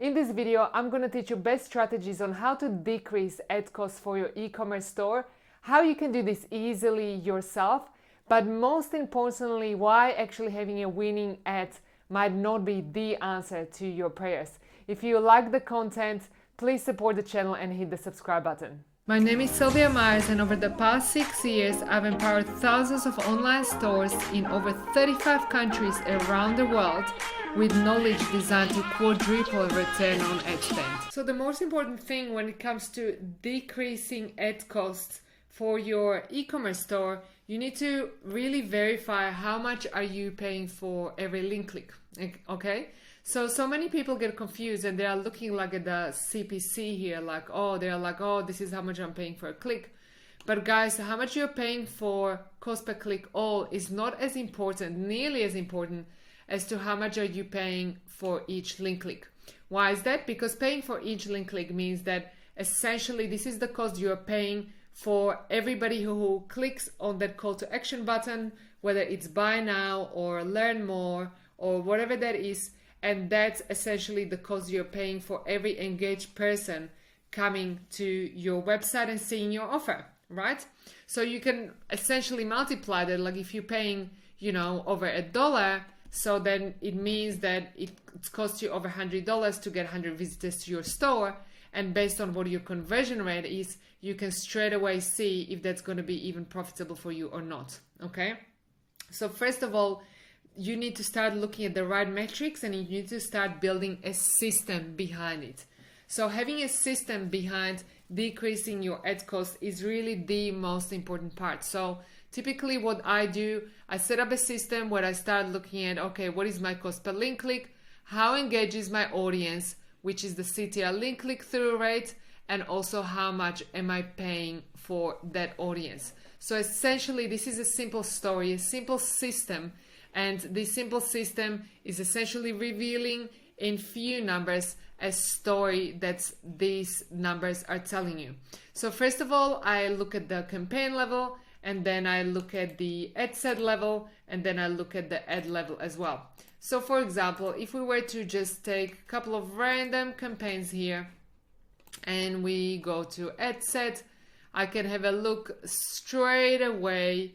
In this video, I'm going to teach you best strategies on how to decrease ad costs for your e-commerce store, how you can do this easily yourself, but most importantly, why actually having a winning ad might not be the answer to your prayers. If you like the content, please support the channel and hit the subscribe button. My name is Silvia and over the past 6 years, I've empowered thousands of online stores in over 35 countries around the world with knowledge designed to quadruple return on ad spend. So the most important thing when it comes to decreasing ad costs for your e-commerce store, you need to really verify how much are you paying for every link click, okay? So many people get confused and they are looking like at the CPC here, this is how much I'm paying for a click. But guys, how much you're paying for cost per click all is not as important, nearly as important as to how much are you paying for each link click. Why is that? Because paying for each link click means that essentially this is the cost you're paying for everybody who clicks on that call to action button, whether it's buy now or learn more or whatever that is. And that's essentially the cost you're paying for every engaged person coming to your website and seeing your offer, right? So you can essentially multiply that, like if you're paying, over $1, so then it means that it costs you over $100 to get 100 visitors to your store. And based on what your conversion rate is, you can straight away see if that's going to be even profitable for you or not, okay? So first of all, you need to start looking at the right metrics and you need to start building a system behind it. So having a system behind decreasing your ad cost is really the most important part. So typically what I do, I set up a system where I start looking at, okay, what is my cost per link click? How engages my audience, which is the CTR link click through rate, and also how much am I paying for that audience. So essentially this is a simple story, a simple system. And this simple system is essentially revealing in few numbers a story that these numbers are telling you. So first of all, I look at the campaign level, and then I look at the ad set level, and then I look at the ad level as well. So for example, if we were to just take a couple of random campaigns here, and we go to ad set, I can have a look straight away.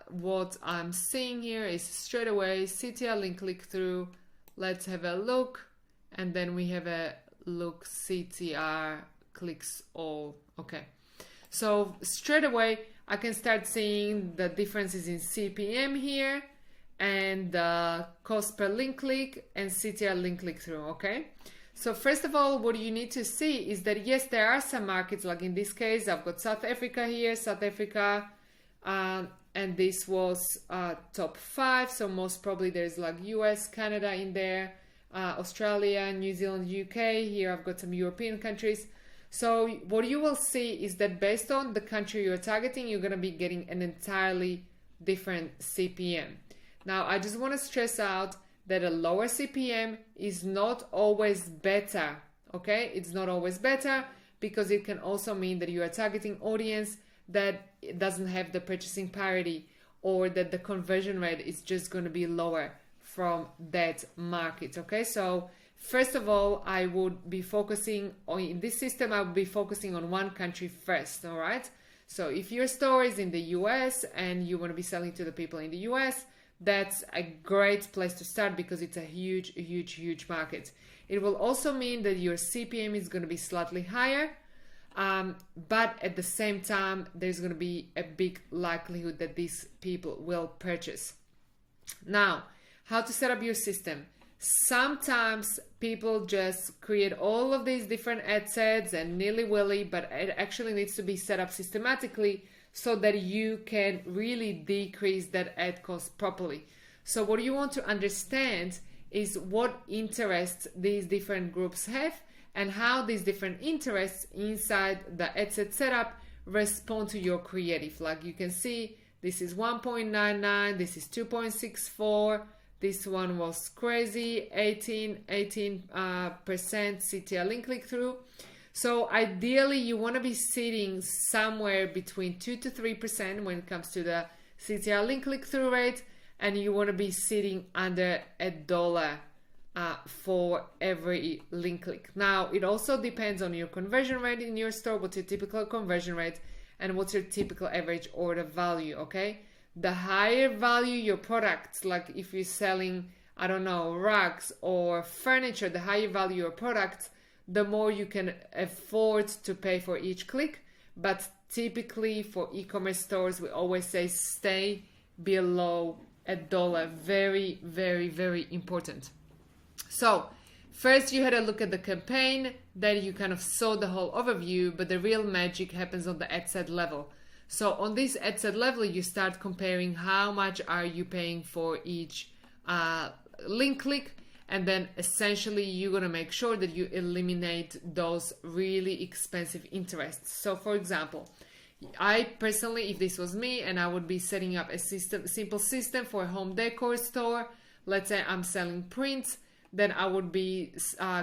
What I'm seeing here is straight away CTR link click through. Let's have a look, and then we have a look CTR clicks all. Okay, so straight away I can start seeing the differences in CPM here and cost per link click and CTR link click through. Okay, so first of all, what you need to see is that yes, there are some markets, like in this case I've got South Africa here, and this was top 5, so most probably there's like US, Canada in there, Australia, New Zealand, UK. Here I've got some European countries. So what you will see is that based on the country you're targeting, you're going to be getting an entirely different CPM. Now I just want to stress out that a lower CPM is not always better, okay? It's not always better because it can also mean that you are targeting audience that doesn't have the purchasing parity, or that the conversion rate is just going to be lower from that market. Okay, so first of all, I would be focusing on, in this system, I would be focusing on one country first. All right, so if your store is in the US and you want to be selling to the people in the US, that's a great place to start because it's a huge market. It will also mean that your CPM is going to be slightly higher. But at the same time, there's going to be a big likelihood that these people will purchase. Now, how to set up your system? Sometimes people just create all of these different ad sets and nilly-willy, but it actually needs to be set up systematically so that you can really decrease that ad cost properly. So what you want to understand is what interests these different groups have, and how these different interests inside the ad set setup respond to your creative. Like you can see, this is 1.99, this is 2.64, this one was crazy, 18% CTR link click through. So ideally you want to be sitting somewhere between 2 to 3% when it comes to the CTR link click through rate, and you want to be sitting under $1 for every link click. Now, it also depends on your conversion rate in your store, what's your typical conversion rate, and what's your typical average order value, okay? The higher value your products, like if you're selling, I don't know, rugs or furniture, the higher value your products, the more you can afford to pay for each click. But typically for e-commerce stores, we always say stay below $1. Very, very, very important. So first you had a look at the campaign, then you kind of saw the whole overview, but the real magic happens on the ad set level. So on this ad set level, you start comparing how much are you paying for each link click, and then essentially you're going to make sure that you eliminate those really expensive interests. So for example, I personally, if this was me and I would be setting up a simple system for a home decor store, let's say I'm selling prints, then I would be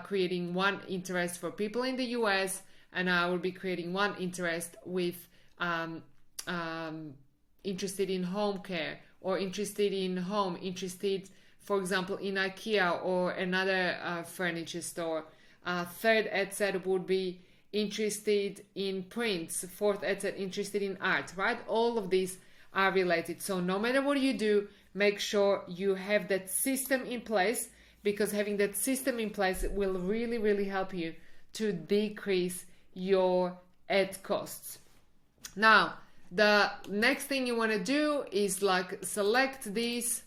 creating one interest for people in the US, and I would be creating one interest with interested in home care, or interested in home, interested, for example, in IKEA or another furniture store. Third ad set would be interested in prints. Fourth ad set, interested in art, right? All of these are related. So no matter what you do, make sure you have that system in place, because having that system in place will really, really help you to decrease your ad costs. Now, the next thing you want to do is like select these.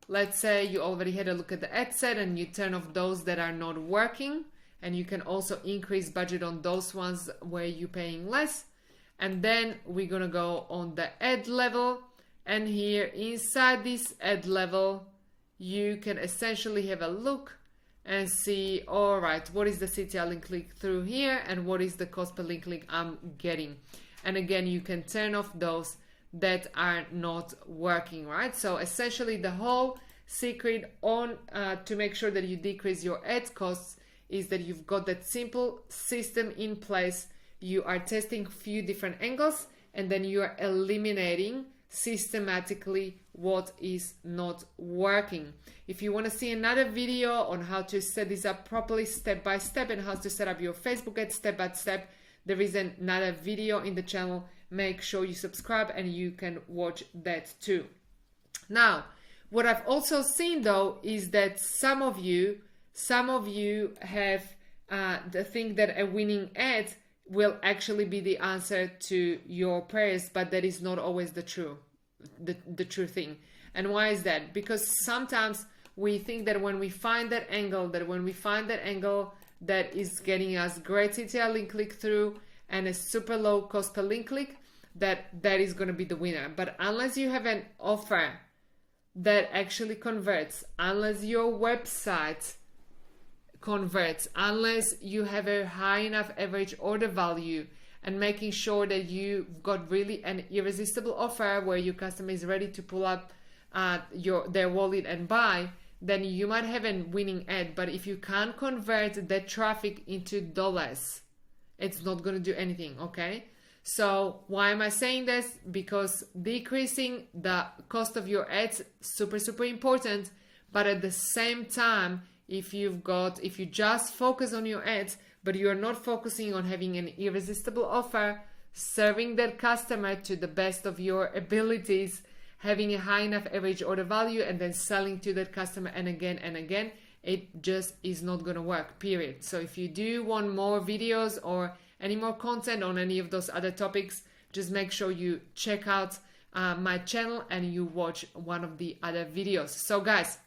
Let's say you already had a look at the ad set and you turn off those that are not working, and you can also increase budget on those ones where you're paying less. And then we're gonna go on the ad level, and here inside this ad level you can essentially have a look and see, all right, what is the CTR link click through here and what is the cost per link click I'm getting. And again, you can turn off those that are not working, right? So essentially the whole secret on to make sure that you decrease your ad costs is that you've got that simple system in place. You are testing a few different angles, and then you are eliminating systematically what is not working. If you want to see another video on how to set this up properly step by step and how to set up your Facebook ads step by step, there is another video in the channel. Make sure you subscribe and you can watch that too. Now, what I've also seen though is that some of you have the think that a winning ad will actually be the answer to your prayers, but that is not always the true thing. And why is that? Because sometimes we think that when we find that angle that is getting us great CTR link click through and a super low cost per link click, that is going to be the winner. But unless you have an offer that actually converts, unless your website converts, unless you have a high enough average order value, and making sure that you've got really an irresistible offer where your customer is ready to pull up their wallet and buy, then you might have a winning ad. But if you can't convert that traffic into dollars, it's not going to do anything, okay? So why am I saying this? Because decreasing the cost of your ads, super, super important. But at the same time, if you just focus on your ads, but you're not focusing on having an irresistible offer, serving that customer to the best of your abilities, having a high enough average order value, and then selling to that customer and again, it just is not going to work, period. So if you do want more videos or any more content on any of those other topics, just make sure you check out my channel and you watch one of the other videos. So guys,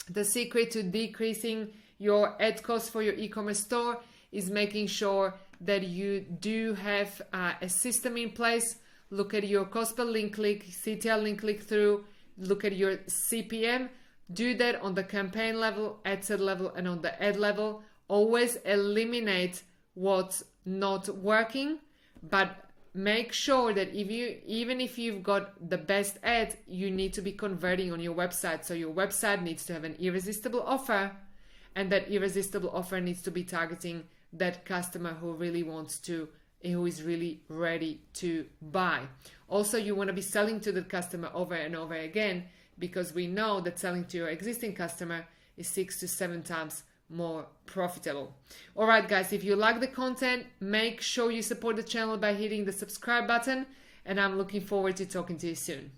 the secret to decreasing your ad costs for your e-commerce store is making sure that you do have a system in place. Look at your cost per link click, CTR link click through, look at your CPM. Do that on the campaign level, ad set level, and on the ad level. Always eliminate what's not working, but make sure that even if you've got the best ad, you need to be converting on your website. So your website needs to have an irresistible offer, and that irresistible offer needs to be targeting that customer who is really ready to buy. Also, you want to be selling to the customer over and over again, because we know that selling to your existing customer is 6 to 7 times more profitable. All right, guys, if you like the content, make sure you support the channel by hitting the subscribe button, and I'm looking forward to talking to you soon.